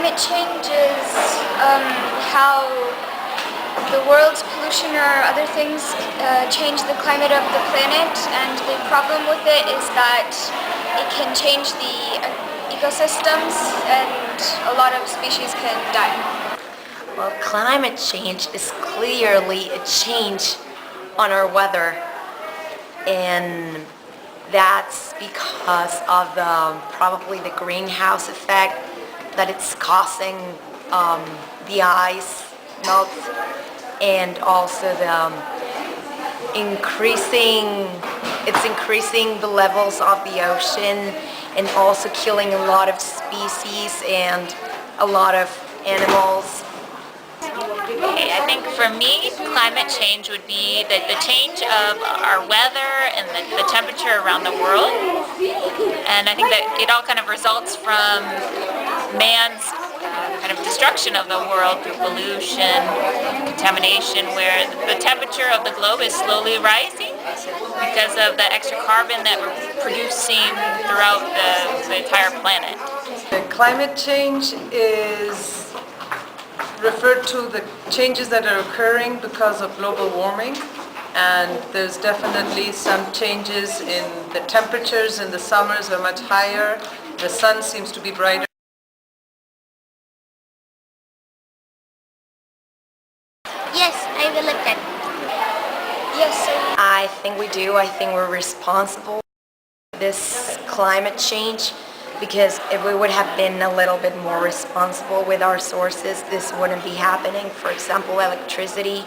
climate change is how the world's pollution or other things change the climate of the planet, and the problem with it is that it can change the ecosystems and a lot of species can die. Well, climate change is clearly a change on our weather, and that's because of probably the greenhouse effect that it's causing the ice melt, and also it's increasing the levels of the ocean, and also killing a lot of species and a lot of animals. Okay, I think for me, climate change would be the change of our weather and the temperature around the world. And I think that it all kind of results from man's kind of destruction of the world through pollution, contamination, where the temperature of the globe is slowly rising because of the extra carbon that we're producing throughout the entire planet. The climate change is referred to the changes that are occurring because of global warming, and there's definitely some changes in the temperatures. In the summers are much higher, the sun seems to be brighter. Yes, I will look at it. Yes, sir. I think we do. I think we're responsible for this climate change, because if we would have been a little bit more responsible with our sources, this wouldn't be happening. For example, electricity,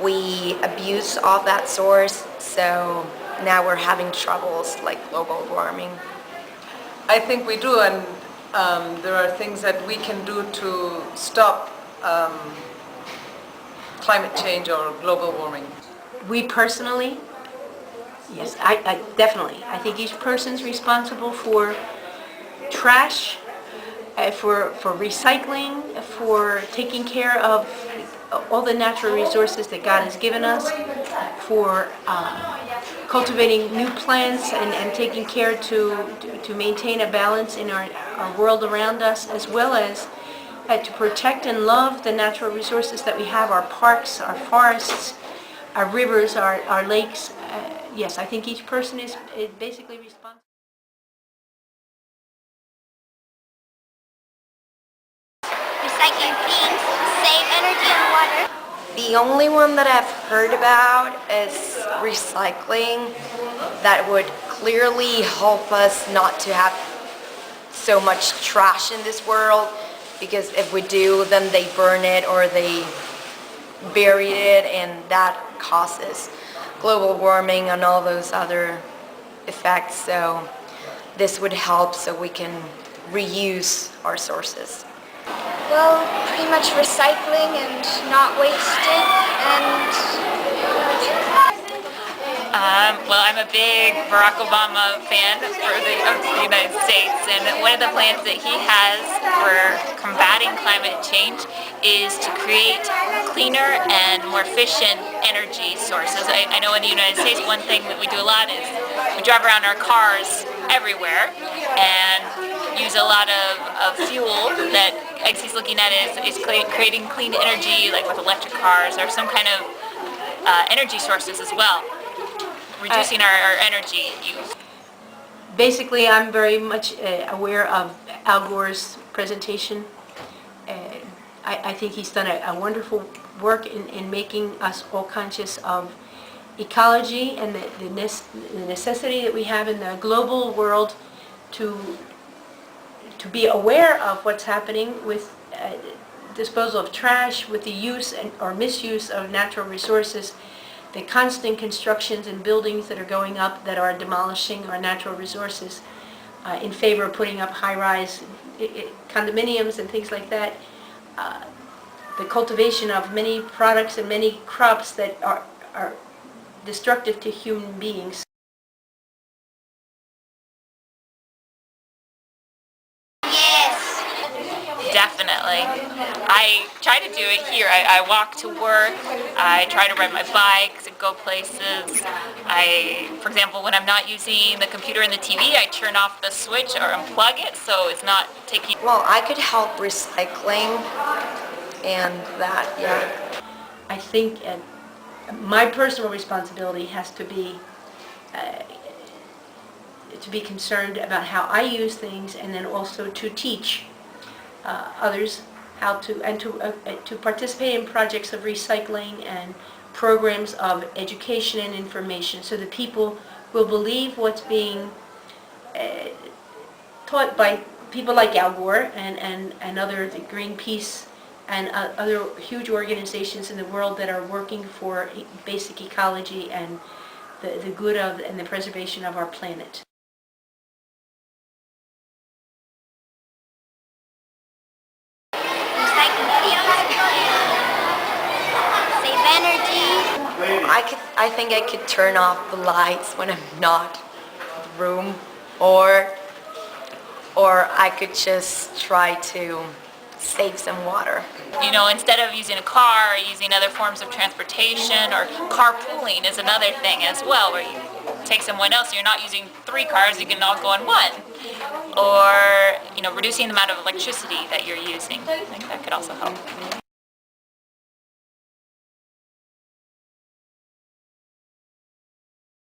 we abuse of that source, so now we're having troubles like global warming. I think we do, and there are things that we can do to stop climate change or global warming. We personally, yes, I definitely. I think each person's responsible for trash, for recycling, for taking care of all the natural resources that God has given us, for cultivating new plants and taking care to maintain a balance in our world around us, as well as to protect and love the natural resources that we have, our parks, our forests, our rivers, our lakes. Yes, I think each person is basically responsible. Recycling things, save energy and water. The only one that I've heard about is recycling. That would clearly help us not to have so much trash in this world, because if we do, then they burn it or they bury it, and that causes global warming and all those other effects. So this would help so we can reuse our sources. Well, pretty much recycling and not wasting, and Well, I'm a big Barack Obama fan of the United States, and one of the plans that he has for combating climate change is to create cleaner and more efficient energy sources. I know in the United States, one thing that we do a lot is we drive around our cars everywhere and use a lot of fuel that he's looking at is creating clean energy, like with electric cars or some kind of energy sources as well. Reducing our energy use. Basically, I'm very much aware of Al Gore's presentation. I think he's done a wonderful work in making us all conscious of ecology and the necessity that we have in the global world to be aware of what's happening with disposal of trash, with the use or misuse of natural resources, the constant constructions and buildings that are going up that are demolishing our natural resources in favor of putting up high-rise condominiums and things like that. The cultivation of many products and many crops that are destructive to human beings. Definitely. I try to do it here. I walk to work. I try to ride my bike to go places. For example, when I'm not using the computer and the TV, I turn off the switch or unplug it so it's not taking... Well, I could help recycling and that, yeah. I think my personal responsibility has to be concerned about how I use things, and then also to teach others how to, and to participate in projects of recycling and programs of education and information, so that people will believe what's being taught by people like Al Gore and other, the Greenpeace and other huge organizations in the world that are working for basic ecology and the good of and the preservation of our planet. Save energy. I think I could turn off the lights when I'm not in the room, or I could just try to save some water. You know, instead of using a car, using other forms of transportation, or carpooling is another thing as well, where you take someone else, you're not using 3 cars, you can all go in one. Or, you know, reducing the amount of electricity that you're using. I think that could also help.